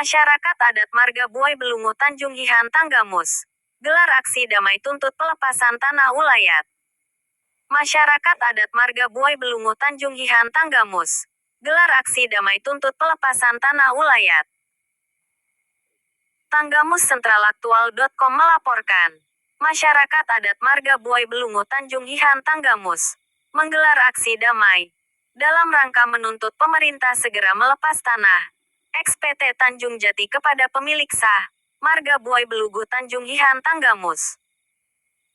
Masyarakat adat Marga Buai Belungu Tanjung Hihan Tanggamus. Gelar aksi damai tuntut pelepasan tanah ulayat. Masyarakat adat Marga Buai Belungu Tanjung Hihan Tanggamus. Gelar aksi damai tuntut pelepasan tanah ulayat. Tanggamus sentralaktual.com melaporkan. Masyarakat adat Marga Buai Belungu Tanjung Hihan Tanggamus menggelar aksi damai dalam rangka menuntut pemerintah segera melepas tanah XPT Tanjung Jati kepada pemilik sah Marga Buai Belungu Tanjung Hihan Tanggamus.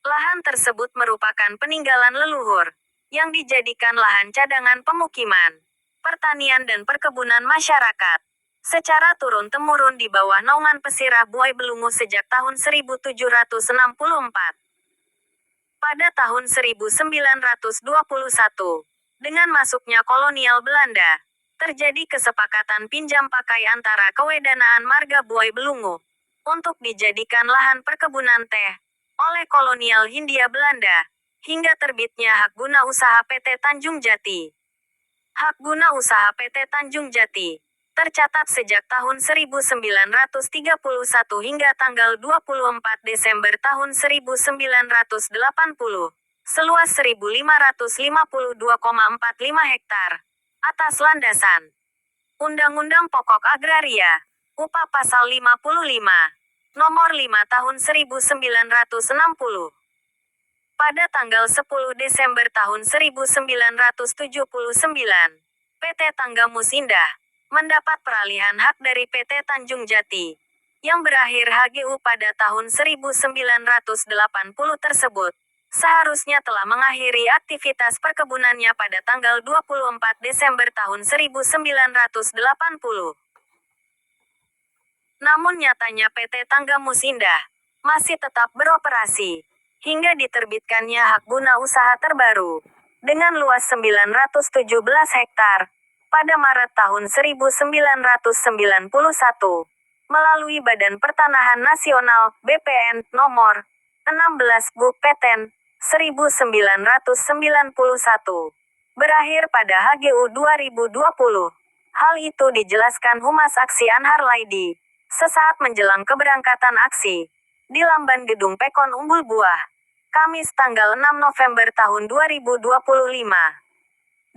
Lahan tersebut merupakan peninggalan leluhur yang dijadikan lahan cadangan pemukiman, pertanian dan perkebunan masyarakat secara turun-temurun di bawah naungan Pesirah Buai Belungu sejak tahun 1764. Pada tahun 1921, dengan masuknya kolonial Belanda, terjadi kesepakatan pinjam pakai antara Kewedanaan Marga Buai Belungu untuk dijadikan lahan perkebunan teh oleh kolonial Hindia Belanda, hingga terbitnya hak guna usaha PT Tanjung Jati. Hak guna usaha PT Tanjung Jati tercatat sejak tahun 1931 hingga tanggal 24 Desember tahun 1980, seluas 1.552,45 hektar, atas landasan Undang-Undang Pokok Agraria, UPA Pasal 55, Nomor 5 Tahun 1960. Pada tanggal 10 Desember tahun 1979, PT Tanggamus Indah mendapat peralihan hak dari PT Tanjung Jati, yang berakhir HGU pada tahun 1980 tersebut, seharusnya telah mengakhiri aktivitas perkebunannya pada tanggal 24 Desember tahun 1980. Namun nyatanya PT Tanggamus Indah masih tetap beroperasi hingga diterbitkannya hak guna usaha terbaru dengan luas 917 hektar pada Maret tahun 1991 melalui Badan Pertanahan Nasional (BPN) nomor 16 Bupeten 1991 berakhir pada HGU 2020. Hal itu dijelaskan Humas Aksi Anhar Laidi sesaat menjelang keberangkatan aksi di Lamban Gedung Pekon Umbul Buah, Kamis tanggal 6 November tahun 2025.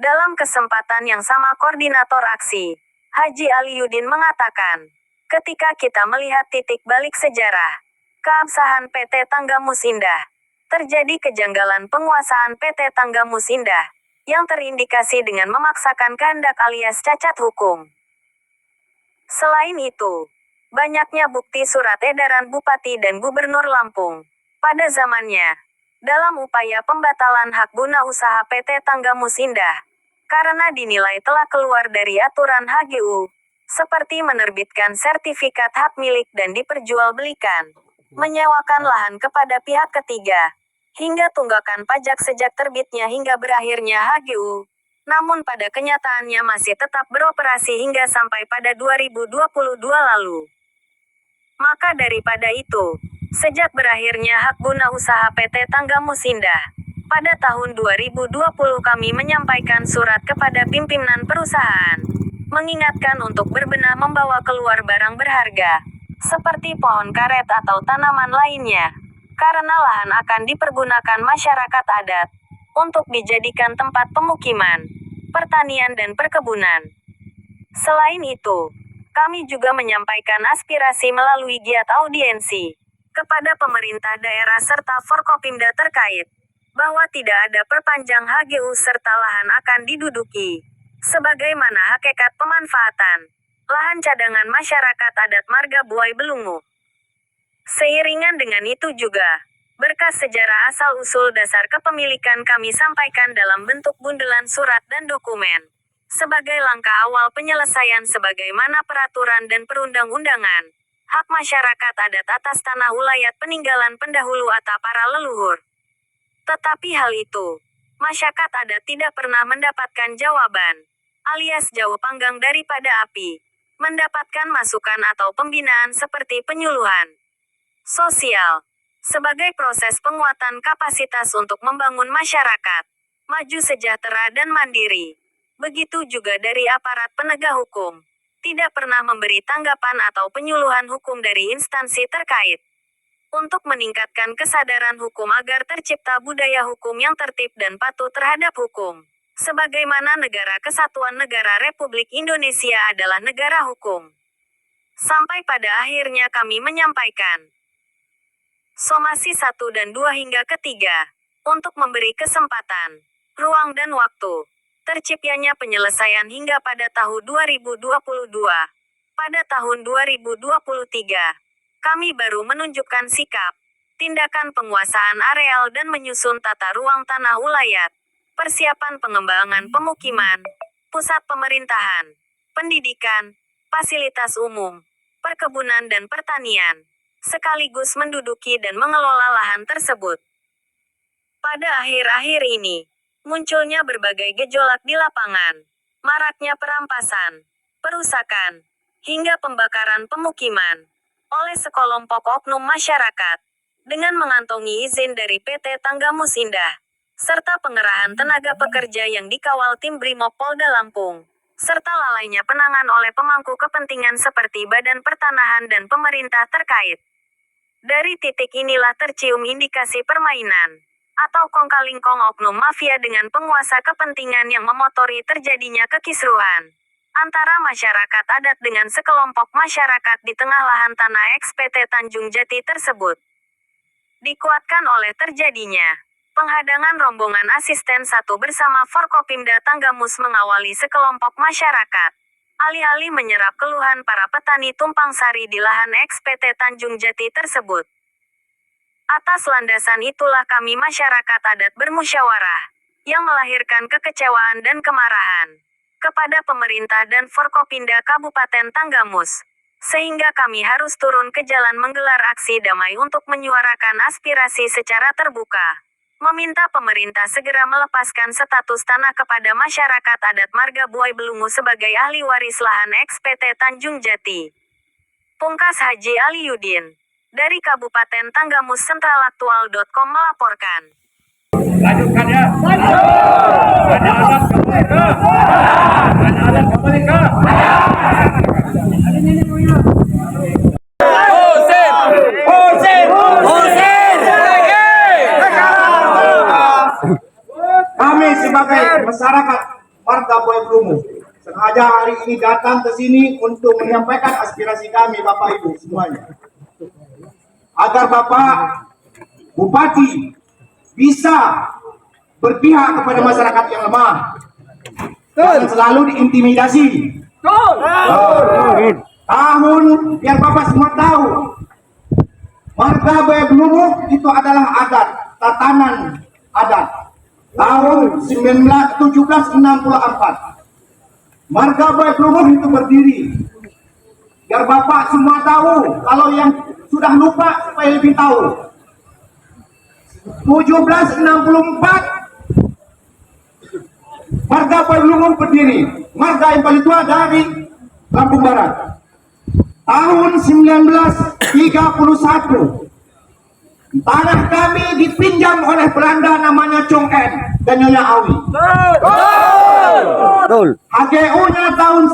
Dalam kesempatan yang sama Koordinator Aksi, Haji Aliyudin mengatakan, ketika kita melihat titik balik sejarah keabsahan PT Tanggamus Indah, terjadi kejanggalan penguasaan PT Tanggamus Indah yang terindikasi dengan memaksakan kehendak alias cacat hukum. Selain itu, banyaknya bukti surat edaran Bupati dan Gubernur Lampung pada zamannya dalam upaya pembatalan hak guna usaha PT Tanggamus Indah karena dinilai telah keluar dari aturan HGU, seperti menerbitkan sertifikat hak milik dan diperjualbelikan, menyewakan lahan kepada pihak ketiga, hingga tunggakan pajak sejak terbitnya hingga berakhirnya HGU. Namun pada kenyataannya masih tetap beroperasi hingga sampai pada 2022 lalu. Maka daripada itu, sejak berakhirnya hak guna usaha PT Tanggamus Indah, pada tahun 2020 kami menyampaikan surat kepada pimpinan perusahaan, mengingatkan untuk berbenah membawa keluar barang berharga, seperti pohon karet atau tanaman lainnya, karena lahan akan dipergunakan masyarakat adat, untuk dijadikan tempat pemukiman, pertanian dan perkebunan. Selain itu, kami juga menyampaikan aspirasi melalui giat audiensi kepada pemerintah daerah serta Forkopimda terkait, bahwa tidak ada perpanjang HGU serta lahan akan diduduki, sebagaimana hakikat pemanfaatan lahan cadangan masyarakat adat Marga Buai Belungu. Seiringan dengan itu juga, berkas sejarah asal-usul dasar kepemilikan kami sampaikan dalam bentuk bundelan surat dan dokumen, sebagai langkah awal penyelesaian sebagaimana peraturan dan perundang-undangan hak masyarakat adat atas tanah ulayat peninggalan pendahulu atau para leluhur. Tetapi hal itu, masyarakat adat tidak pernah mendapatkan jawaban, alias jauh panggang daripada api, mendapatkan masukan atau pembinaan seperti penyuluhan sosial, sebagai proses penguatan kapasitas untuk membangun masyarakat maju sejahtera dan mandiri. Begitu juga dari aparat penegak hukum. tidak pernah memberi tanggapan atau penyuluhan hukum dari instansi terkait. Untuk meningkatkan kesadaran hukum agar tercipta budaya hukum yang tertib dan patuh terhadap hukum. Sebagaimana Negara Kesatuan Negara Republik Indonesia adalah negara hukum. Sampai pada akhirnya kami menyampaikan somasi 1 dan 2 hingga ketiga, untuk memberi kesempatan, ruang dan waktu, terciptanya penyelesaian hingga pada tahun 2022. Pada tahun 2023, kami baru menunjukkan sikap, tindakan penguasaan areal dan menyusun tata ruang tanah ulayat, persiapan pengembangan pemukiman, pusat pemerintahan, pendidikan, fasilitas umum, perkebunan dan pertanian, sekaligus menduduki dan mengelola lahan tersebut. Pada akhir-akhir ini, munculnya berbagai gejolak di lapangan, maraknya perampasan, perusakan, hingga pembakaran pemukiman oleh sekelompok oknum masyarakat, dengan mengantongi izin dari PT Tanggamus Indah, serta pengerahan tenaga pekerja yang dikawal tim Brimob Polda Lampung, serta lalainya penanganan oleh pemangku kepentingan seperti Badan Pertanahan dan pemerintah terkait. Dari titik inilah tercium indikasi permainan, atau kongkalingkong oknum mafia dengan penguasa kepentingan yang memotori terjadinya kekisruhan antara masyarakat adat dengan sekelompok masyarakat di tengah lahan tanah XPT Tanjung Jati tersebut. Dikuatkan oleh terjadinya penghadangan rombongan asisten 1 bersama Forkopimda Tanggamus mengawali sekelompok masyarakat, alih-alih menyerap keluhan para petani tumpang sari di lahan XPT Tanjung Jati tersebut. Atas landasan itulah kami masyarakat adat bermusyawarah, yang melahirkan kekecewaan dan kemarahan kepada pemerintah dan Forkopimda Kabupaten Tanggamus, sehingga kami harus turun ke jalan menggelar aksi damai untuk menyuarakan aspirasi secara terbuka, meminta pemerintah segera melepaskan status tanah kepada masyarakat adat Marga Buai Belungu sebagai ahli waris lahan XPT Tanjung Jati. Pungkas Haji Aliyudin, dari Kabupaten Tanggamus, sentralaktual.com melaporkan. Lanjutkan ya. Ada kembali ke. Kami sebagai masyarakat Marga Buai Belungu sengaja hari ini datang ke sini untuk menyampaikan aspirasi kami, Bapak Ibu semuanya, agar Bapak Bupati bisa berpihak kepada masyarakat yang lemah, jangan selalu diintimidasi. Tahun yang Bapak semua tahu, Marga Buai Belungu itu adalah adat, tatanan adat. Tahun 1764, Marga Buai Belungu itu berdiri. Biar Bapak semua tahu, kalau yang sudah lupa supaya lebih tahu. 1764 Marga Buai Belungu berdiri, marga yang paling tua dari Lampung Barat. Tahun 1931 tanah kami dipinjam oleh Belanda namanya Chong En dan Nyonya Awi. HGU-nya tahun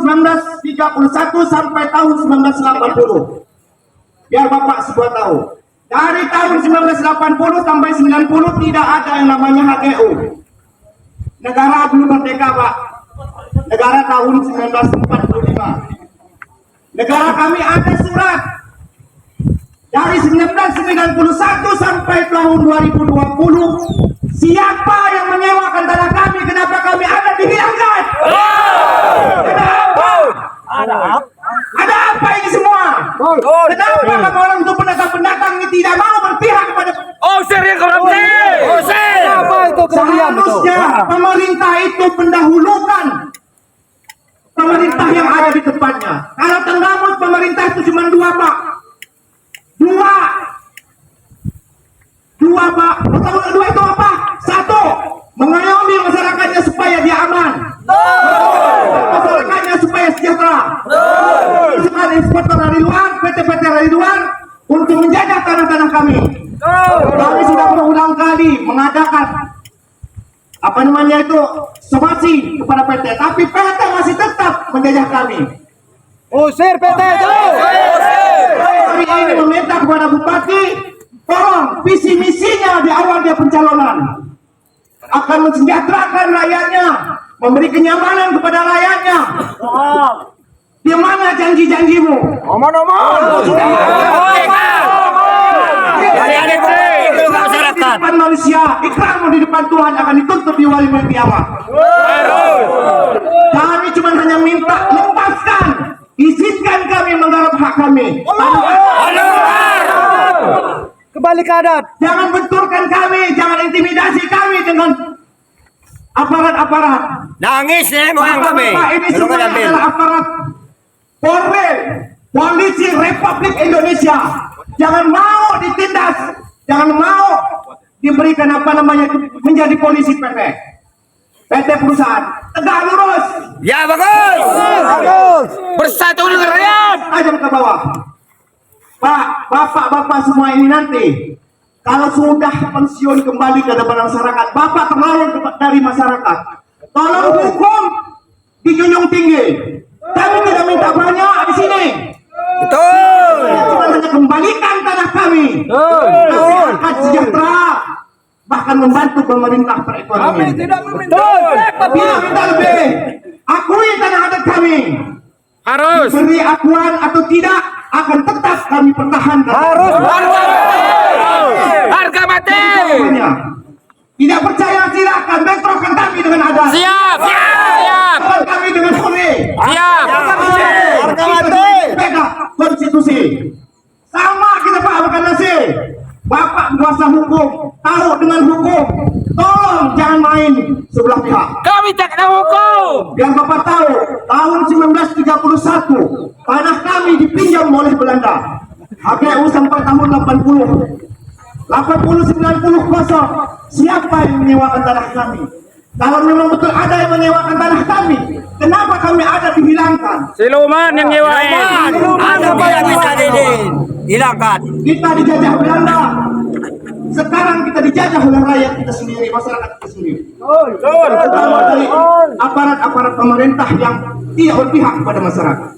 1931 sampai tahun 1980. Biar Bapak semua tahu. Dari tahun 1980 sampai 90 tidak ada yang namanya HGU. Negara belum merdeka, Pak. Negara tahun 1945. Negara kami ada surat. Dari 1991 sampai tahun 2020, siapa yang menyewakan tanah kami? Kenapa kami ada dihilangkan? Ada apa ini semua? Kenapa kamu orang untuk pendatang-pendatang ini tidak mau berpihak kepada? Seharusnya pemerintah itu pendahulukan pemerintah yang ada di depannya. Kalau Tanggamus pemerintah itu cuma dua, Pak. Dua, Pak. Dua itu apa? Satu, mengayomi masyarakatnya supaya dia aman. Masyarakatnya supaya sejahtera. Sekali eksporter dari luar, PT-PT dari luar untuk menjaga tanah-tanah kami. Kami sudah berulang kali mengadakan somasi kepada PT, tapi PT masih tetap menjajah kami. Usir PT terus. Kami ini meminta kepada Bupati, tolong visi misinya di awal dia pencalonan akan mensejahterakan rakyatnya, memberi kenyamanan kepada rakyatnya. Di mana janji-janjimu? Depan manusia, ikrarmu di depan Tuhan akan dituntut di wali kiamat. Kami cuma hanya minta lepaskan, izinkan kami menggarap hak kami. Kembali ke adat. Jangan benturkan kami, jangan intimidasi kami dengan aparat-aparat. Nangis nih moyang kami. Bapak ini semuanya adalah aparat Polri, Polisi Republik Indonesia. Jangan mau ditindas, jangan mau diberikan menjadi polisi PT perusahaan. Tegak lurus, Ya bagus. Bagus. Bersatu dengan rakyat. tajam ke bawah. Pak, bapak-bapak semua ini nanti kalau sudah pensiun kembali ke depan masyarakat, bapak terlalu dari masyarakat. Tolong hukum dijunjung tinggi. Kami tidak minta banyak di sini. Betul. Cuma hanya kembalikan tanah kami. Kami akan sejahtera, bahkan membantu pemerintah perekonomian. Betul. Bila minta lebih, akui tanah adat kami. Harus. Beri akuan atau tidak, akan tetap kami pertahankan. Harus. Harga mati. Semuanya. Tidak percaya silakan bentrokan kami dengan adat. Siap. Siap. Lawan kami dengan Polri. Siap. Harga mati. Beda konstitusi. Sama kita Pak makan nasi. Bapak kuasa hukum, tahu dengan hukum. Tolong jangan main sebelah pihak. Kami tak kena hukum. Biar Bapak tahu, tahun 1931 tanah kami dipinjam oleh Belanda. HGU sampai tahun 80. 80-90 kosong. Siapa yang menyewakan tanah kami? Kalau memang betul ada yang menyewakan tanah kami, kenapa kami ada dihilangkan? Siluman yang nyewain. Ada apa yang bisa Hilangkan. Kita dijajah Belanda. Sekarang kita dijajah oleh rakyat kita sendiri, masyarakat kita sendiri. Terutama dari aparat-aparat pemerintah yang tidak berpihak kepada masyarakat.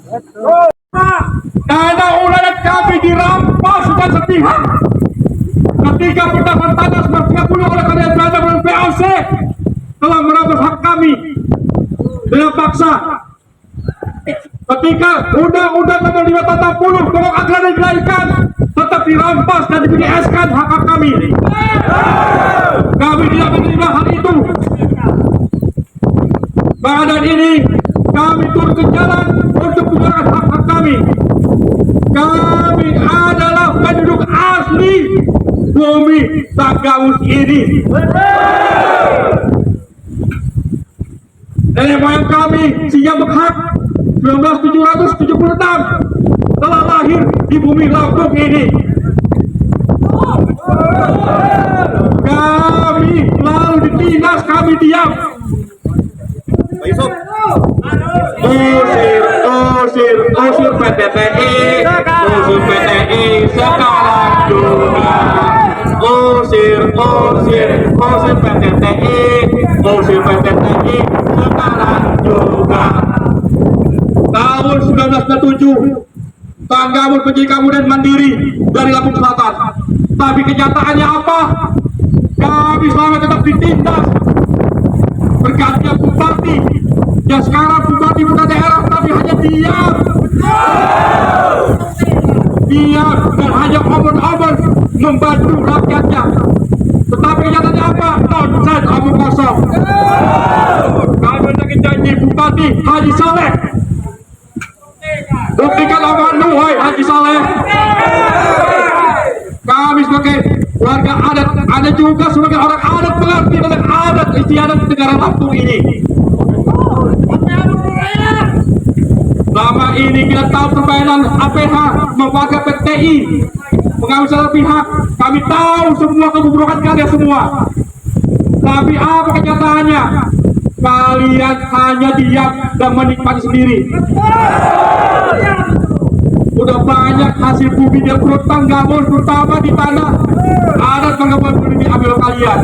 Tanah ulanan kami dirampas dan sepihak. Ketika pendapat tanah 1930 oleh kerajaan Belanda melalui POC telah merampas hak kami dengan paksa. Ketika Undang-Undang Nomor 5 Tahun 60 pokok agraria dilahirkan, tetap dirampas dan diberikan hak kami. Kami tidak menerima hal itu. Pada ini kami turun ke jalan untuk menggunakan hak kami. Kami adalah penduduk asli bumi Tanggamus ini. Nenek moyang kami Siang Bekhak 1976 telah lahir di bumi Lampung ini. Kami lalu ditindas, kami diam. Usir PTTI, usir PTI sekarang juga. Usir PTTI, usir PTTI sekarang juga. Tahun 1997, Tanggamus menjadi kabupaten mandiri dari Lampung Selatan. Tapi kenyataannya apa? Kami selama tetap ditindas. Bergantian bupati, yang sekarang bupati bukan daerah tapi hanya diam. Diam dan hanya omong-omong membantu rakyatnya. Tetapi kenyataannya apa? Nonsen, omong kosong. Kami mendengar janji Bupati Haji Saleh. Buktikan omongan lu, wahai Haji Saleh. Kami sebagai warga adat, ada juga sebagai orang adat mengerti tentang adat istiadat negara Lampung ini. Selama ini kita tahu permainan APH memakai PTI, mengambil salah pihak. Kami tahu semua kebobrokan kalian semua. Tapi apa kenyataannya? Kalian hanya diam dan menikmati sendiri. Udah banyak hasil bumi yang perut Tanggamus, terutama di tanah adat Tanggamus ini diambil kalian.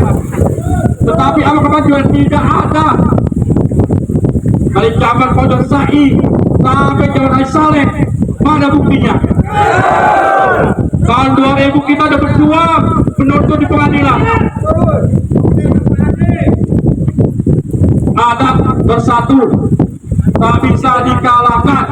Tetapi apa kemajuan tidak ada. Kali zaman Pojok Sai sampai Jalan Haji Saleh, mana buktinya? Tahun 2000 kita udah berjuang menuntut di pengadilan. Adat bersatu tak bisa dikalahkan.